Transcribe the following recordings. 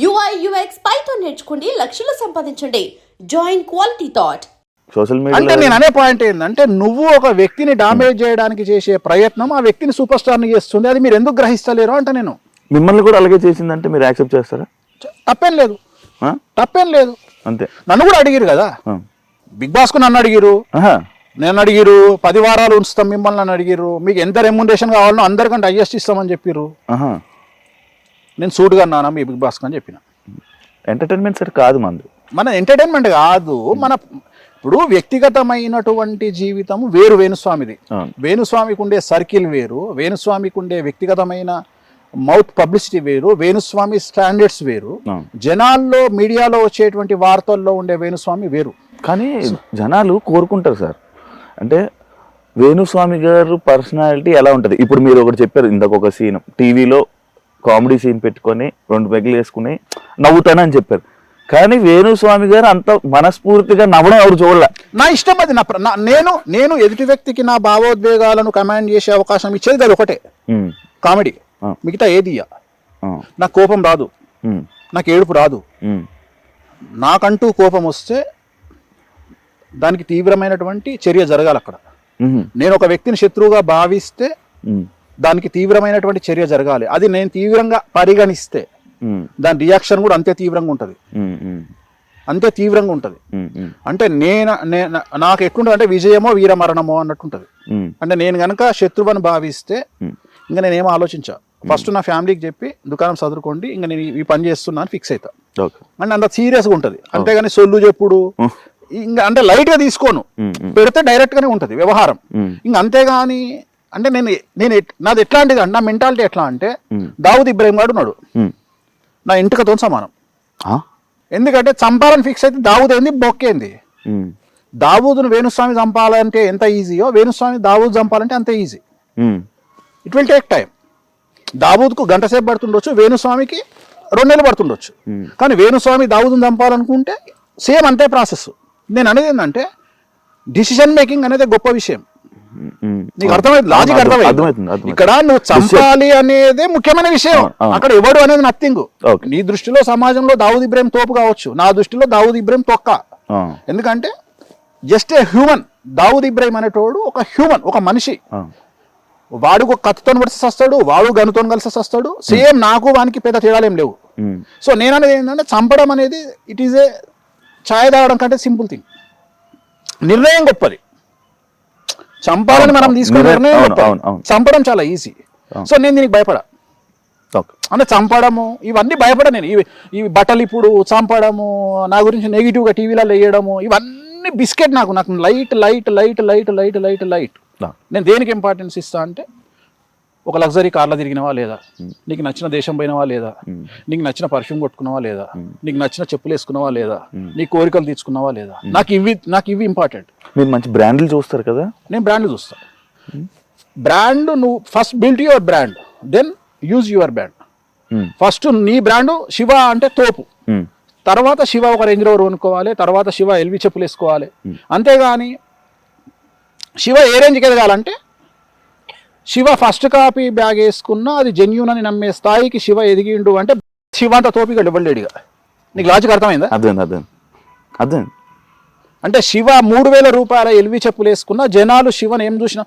UI UX Python నేర్చుకోండి, లక్షలు సంపాదించండి. Join quality thought. Social media అంటే నేను అనే పాయింట్ ఏంటంటే, నువ్వు ఒక వ్యక్తిని డామేజ్ చేయడానికి చేసే ప్రయత్నం ఆ వ్యక్తిని సూపర్ స్టార్ ని చేస్తుంది. అది మీరు ఎందుకు గ్రహిస్తలేరు అంటే నేను మిమ్మల్ని కూడా అలాగే చేసిందంటే మీరు యాక్సెప్ట్ చేస్తారా? తప్పేం లేదు, తప్పేం లేదు. అంతే. నన్ను కూడా అడిగిరు కదా, బిగ్ బాస్ కు నన్ను అడిగిరు, నేను అడిగిరు 10 వారాలు ఉంచుతాం మిమ్మల్ని అని అడిగిరు. మీకు ఎంత రెమ్యునరేషన్ కావాలనో అందరికంటే హైయెస్ట్ ఇస్తామని చెప్పిర్రు. నేను సూటుగా అన్నానా మీ బిగ్ బాస్ అని చెప్పిన. ఎంటర్టైన్మెంట్ సార్ కాదు మంది, మన ఎంటర్టైన్మెంట్ కాదు, మన ఇప్పుడు వ్యక్తిగతమైనటువంటి జీవితం వేరు వేణుస్వామిది. వేణుస్వామికి ఉండే సర్కిల్ వేరు, వేణుస్వామికి ఉండే వ్యక్తిగతమైన మౌత్ పబ్లిసిటీ వేరు, వేణుస్వామి స్టాండర్డ్స్ వేరు, జనాల్లో మీడియాలో వచ్చేటువంటి వార్తల్లో ఉండే వేణుస్వామి వేరు. కానీ జనాలు కోరుకుంటారు సార్, అంటే వేణుస్వామి గారు పర్సనాలిటీ ఎలా ఉంటుంది. ఇప్పుడు మీరు ఒకటి చెప్పారు ఇందాక, ఒక సీన్ టీవీలో కామెడీ సీన్ పెట్టుకొని 2 పెగ్గులు వేసుకుని నవ్వుతానని చెప్పారు. కానీ వేణుస్వామి గారు అంత మనస్ఫూర్తిగా నవ్వడం ఎవరు చూడలే. నా ఇష్టం అది. నేను ఎదుటి వ్యక్తికి నా భావోద్వేగాలను కమాండ్ చేసే అవకాశం ఇచ్చేది అది ఒకటే, కామెడీ. మిగతా ఏది నాకు కోపం రాదు, నాకు ఏడుపు రాదు. నాకంటూ కోపం వస్తే దానికి తీవ్రమైనటువంటి చర్య జరగాలి అక్కడ. నేను ఒక వ్యక్తిని శత్రువుగా భావిస్తే దానికి తీవ్రమైనటువంటి చర్య జరగాలి. అది నేను తీవ్రంగా పరిగణిస్తే దాని రియాక్షన్ కూడా అంతే తీవ్రంగా ఉంటుంది, అంతే తీవ్రంగా ఉంటుంది. అంటే నాకు ఎట్లుంటుంది అంటే విజయమో వీరమరణమో అన్నట్టుంటది. అంటే నేను గనక శత్రువుని భావిస్తే ఇంకా నేనేమో ఆలోచించా, ఫస్ట్ నా ఫ్యామిలీకి చెప్పి దుకాణం చదువుకోండి, ఇంకా నేను ఈ పని చేస్తున్నా అని ఫిక్స్ అవుతా. అంటే అంత సీరియస్గా ఉంటుంది. అంతేగాని సొల్లు చెప్పుడు ఇంకా అంటే లైట్ గా తీసుకోను, పెడితే డైరెక్ట్ గానే ఉంటది వ్యవహారం. ఇంకా అంతేగాని అంటే నాది ఎట్లాంటిది అంటే, నా మెంటాలిటీ ఎట్లా అంటే, దావుద్ ఇబ్రాహిం గారు ఉన్నాడు, నా ఇంటికతో సమానం. ఎందుకంటే చంపాలని ఫిక్స్ అయితే దావుద్ ఏంది బొక్కేంది. దావూదును వేణుస్వామి చంపాలంటే ఎంత ఈజీయో, వేణుస్వామి దావూద్ చంపాలంటే అంతే easy. It will take time. దావూద్కు గంట సేపు పడుతుండొచ్చు, వేణుస్వామికి 2 నెలలు పడుతుండొచ్చు. కానీ వేణుస్వామి దావూదును చంపాలనుకుంటే సేమ్ అంతే ప్రాసెస్. నేను అనేది ఏంటంటే, డిసిషన్ మేకింగ్ అనేది గొప్ప విషయం. నీకు అర్థమైంది, లాజిక్ అర్థమైంది. ఇక్కడ నువ్వు చంపాలి అనేది ముఖ్యమైన విషయం, అక్కడ ఎవడు అనేది నథింగ్. నీ దృష్టిలో సమాజంలో దావూద్ ఇబ్రాహిం తోపు కావచ్చు, నా దృష్టిలో దావూద్ ఇబ్రాహిం తొక్క. ఎందుకంటే just a human. Dawood Ibrahim అనేటోడు ఒక హ్యూమన్, ఒక మనిషి. వాడు ఒక కత్తితో కలిసి వస్తాడు, వాడు గనుతో కలిసి వస్తాడు. సేమ్ నాకు వానికి పెద్ద తేడాలు ఏం లేవు. సో నేను అనేది ఏంటంటే, చంపడం అనేది ఇట్ ఈజ్ ఏ ఛాయ్ తాగడం కంటే సింపుల్ థింగ్. నిర్ణయం గొప్పది, చంపాలని మనం తీసుకునే నిర్ణయం గొప్పది, చంపడం చాలా ఈజీ. సో నేను దీనికి భయపడా. అంటే చంపడము ఇవన్నీ భయపడ నేను. ఇవి బట్టలు ఇప్పుడు చంపడము, నా గురించి నెగిటివ్గా టీవీలలో వేయడము, ఇవన్నీ బిస్కెట్. నాకు light light light light light light light. నేను దేనికి ఇంపార్టెన్స్ ఇస్తా అంటే, ఒక లగ్జరీ కార్లో తిరిగినవా లేదా, నీకు నచ్చిన దేశం పోయినవా లేదా, నీకు నచ్చిన పర్ఫ్యూమ్ కొట్టుకున్నావా లేదా, నీకు నచ్చిన చెప్పులు వేసుకున్నావా లేదా, నీ కోరికలు తీర్చుకున్నావా లేదా. నాకు ఇవి ఇంపార్టెంట్. మీరు మంచి బ్రాండ్లు చూస్తారు కదా. నేను బ్రాండ్లు చూస్తా. బ్రాండ్ నువ్వు first build your brand, then use your brand. First నీ బ్రాండ్ శివ అంటే తోపు, తర్వాత శివ ఒక రేంజ్ రోవర్ కొనుక్కోవాలి, తర్వాత శివ ఎల్వి చెప్పులు వేసుకోవాలి. అంతేగాని శివ ఏ రేంజ్కి ఎదగాలంటే, శివ ఫస్ట్ కాపీ బ్యాగ్ వేసుకున్నా అది జెన్యూన్ అని నమ్మే స్థాయికి శివ ఎదిగిండు అంటే, శివ అంత తోపిగా ఇవ్వలేడుగా. నీకు లాజిక్ అర్థమైందా? అర్థం. అంటే శివ 3000 రూపాయల ఎల్వి చెప్పులు వేసుకున్నా జనాలు శివని ఏం చూసినా,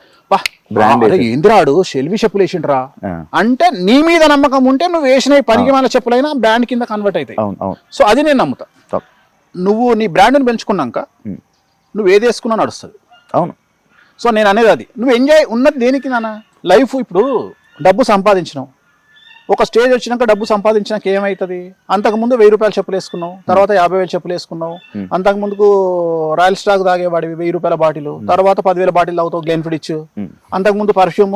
ఏంద్రాడు ఎల్వి చెప్పులు వేసిండ్రా అంటే, నీ మీద నమ్మకం ఉంటే నువ్వు వేసిన పనికి మన చెప్పులైనా బ్రాండ్ కింద కన్వర్ట్ అవుతాయి. సో అది నేను నమ్ముతా. నువ్వు నీ బ్రాండ్ని పెంచుకున్నాక నువ్వు ఏది వేసుకున్నా నడుస్తుంది. అవును. సో నేను అనేది అది. నువ్వు ఎంజాయ్ ఉన్నది దేనికి నాన్న? లైఫ్. ఇప్పుడు డబ్బు సంపాదించినావు, ఒక స్టేజ్ వచ్చినాక డబ్బు సంపాదించినాక ఏమవుతుంది? అంతకుముందు 1000 రూపాయల చెప్పులు వేసుకున్నావు, తర్వాత 50,000 చెప్పులు వేసుకున్నావు. అంతకుముందుకు రాయల్ స్టాక్ తాగేవాడివి 1000 రూపాయల బాటిల్, తర్వాత 10,000 బాటిల్ తాగుతావు గ్లెన్ఫిడిచ్. అంతకుముందు పర్ఫ్యూమ్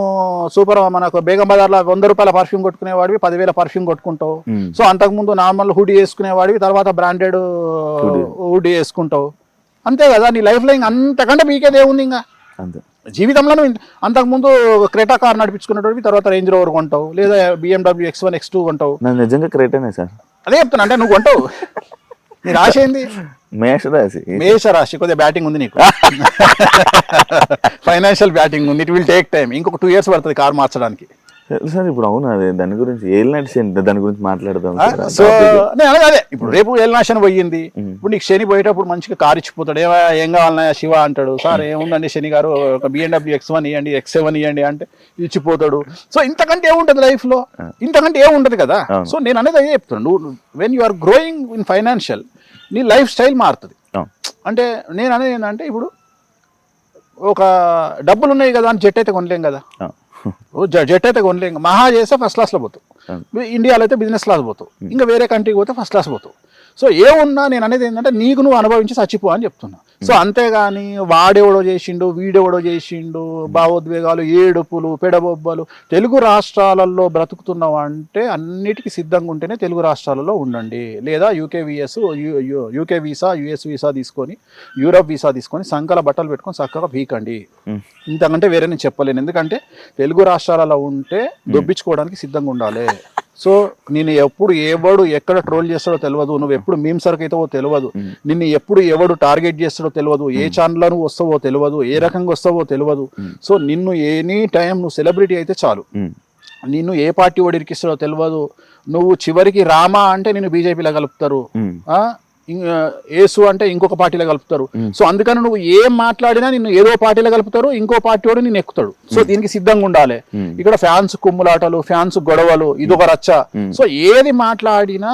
సూపర్, మనకు బేగం బజార్లో 100 రూపాయల పర్ఫ్యూమ్ కొట్టుకునేవాడివి 10,000 పర్ఫ్యూమ్ కొట్టుకుంటావు. సో అంతకుముందు నార్మల్ హుడీ వేసుకునేవాడివి, తర్వాత బ్రాండెడ్ హుడీ వేసుకుంటావు. అంతే కదా నీ లైఫ్లో. ఇంకా అంతకంటే మీకేది ఏముంది ఇంకా జీవితంలో? అంతకుముందు క్రెటా కార్ నడిపించుకునేటోడివి, తర్వాత రేంజ్ రోవర్ కొంటావు, లేదా BMW X1 X2 కొంటావు. నిజంగా క్రెటానే సార్. అదే చెప్తున్నా, అంటే నువ్వు కొంటావు. నీ రాశి ఏంది? మేషరాశి. కొద్దిగా బ్యాటింగ్ ఉంది నీకు, ఫైనాన్షియల్ బ్యాటింగ్ ఉంది. It will take time. ఇంకొక 2 years పడుతుంది కార్ మార్చడానికి. సార్ ఇప్పుడు అవును అదే దాని గురించి ఏలినాటి శని దాని గురించి మాట్లాడదాం సార్. ఆ సో topic. నేను అనేది అదే ఇప్పుడు రేపు ఏలినాశనం పోయింది, ఇప్పుడు నీకు శని పోయేటప్పుడు మంచిగా కారు ఇచ్చిపోతాడు, ఏం కావాలన్నా శివ అంటాడు, సార్ ఏముందండి శని గారు ఒక BMW X1 ఇవ్వండి, X7 ఇవ్వండి అంటే ఇచ్చిపోతాడు. సో ఇంతకంటే ఏముంటది లైఫ్ లో, ఇంతకంటే ఏముంటది కదా. సో నేను అనేది అదే చెప్తాను, నువ్వు when you are growing in financial నీ లైఫ్ స్టైల్ మారుతుంది. అంటే నేను అనేది ఏంటంటే ఇప్పుడు ఒక డబ్బులు ఉన్నాయి కదా అని జెట్ అయితే కొనలేం కదా, జెట్ అయితే కొనలేం, మహా చేస్తే ఫస్ట్ క్లాస్లో పోతావు, ఇండియాలో అయితే బిజినెస్ క్లాస్ పోతావు, ఇంకా వేరే కంట్రీకి పోతే ఫస్ట్ క్లాస్ పోతావు. సో ఏమున్నా నేను అనేది ఏంటంటే నీకు నువ్వు అనుభవించి చచ్చిపో అని చెప్తున్నా. సో అంతేగాని వాడెవడో చేసిండు వీడెవడో చేసిండు భావోద్వేగాలు ఏడుపులు పెడబొబ్బలు. తెలుగు రాష్ట్రాలలో బ్రతుకుతున్నావు అంటే అన్నిటికీ సిద్ధంగా ఉంటేనే తెలుగు రాష్ట్రాలలో ఉండండి, లేదా యూకే వీసా యుఎస్ వీసా తీసుకొని యూరప్ వీసా తీసుకొని సంకల బట్టలు పెట్టుకొని చక్కగా పీకండి. ఇంతకంటే వేరే నేను చెప్పలేను, ఎందుకంటే తెలుగు రాష్ట్రాలలో ఉంటే దొబ్బించుకోవడానికి సిద్ధంగా ఉండాలి. సో నేను ఎప్పుడు ఎవడు ఎక్కడ ట్రోల్ చేస్తాడో తెలియదు, నువ్వు ఎప్పుడు మీమ్ సరుకు అవుతావో తెలియదు, నిన్ను ఎప్పుడు ఎవడు టార్గెట్ చేస్తాడో తెలియదు, ఏ ఛానల్లో నువ్వు వస్తావో తెలియదు, ఏ రకంగా వస్తావో తెలియదు. సో నిన్ను ఎనీ టైం నువ్వు సెలబ్రిటీ అయితే చాలు, నిన్ను ఏ పార్టీ వాడు ఇరికిస్తాడో తెలియదు. నువ్వు చివరికి రామా అంటే నిన్ను బీజేపీలో కలుపుతారు, ఏసు అంటే ఇంకొక పార్టీలో కలుపుతారు. సో అందుకని నువ్వు ఏం మాట్లాడినా నిన్ను ఏదో పార్టీలో కలుపుతారు, ఇంకో పార్టీ వాడు నిన్ను ఎక్కుతాడు. సో దీనికి సిద్ధంగా ఉండాలి. ఇక్కడ ఫ్యాన్స్ కుమ్ములాటలు, ఫ్యాన్స్ గొడవలు, ఇదొక రచ్చ. సో ఏది మాట్లాడినా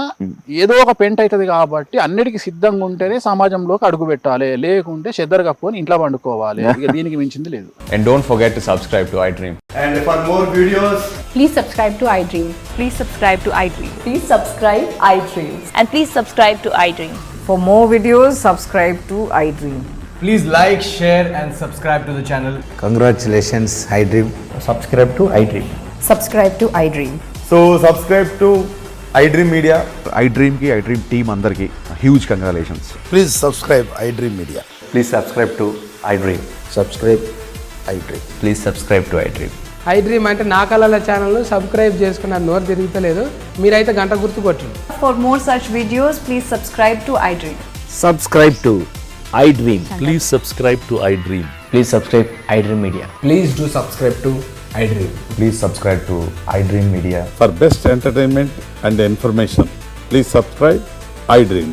ఏదో ఒక పెంట్ అవుతుంది కాబట్టి అన్నిటికీ సిద్ధంగా ఉంటేనే సమాజంలోకి అడుగు పెట్టాలి, లేకుంటే చెద్దరు కప్పుకొని ఇంట్లో పండుకోవాలి. ఇక దీనికి మించింది లేదు. And don't forget to subscribe to iDream. And for more videos, Please subscribe to iDream. Please subscribe to iDream. Please subscribe iDream. And please subscribe to iDream. For more videos, subscribe to iDream. please like, share, and subscribe to the channel. Congratulations, iDream. Subscribe to iDream. Subscribe to iDream. So subscribe to iDream Media. iDream ki iDream team andarki huge congratulations. Please subscribe iDream Media. Please subscribe to iDream. Subscribe iDream. Please subscribe to iDream. iDream అంటే నా కళల channel subscribe చేసుకున్న నోరు తిరుగుతలేదు, మీరైతే గంట గుర్తు కొట్టండి. For more such videos, please subscribe to iDream. Subscribe to iDream. Please subscribe to iDream. Please subscribe iDream Media. Please do subscribe to iDream. Please subscribe to iDream Media. For best entertainment and information, please subscribe iDream.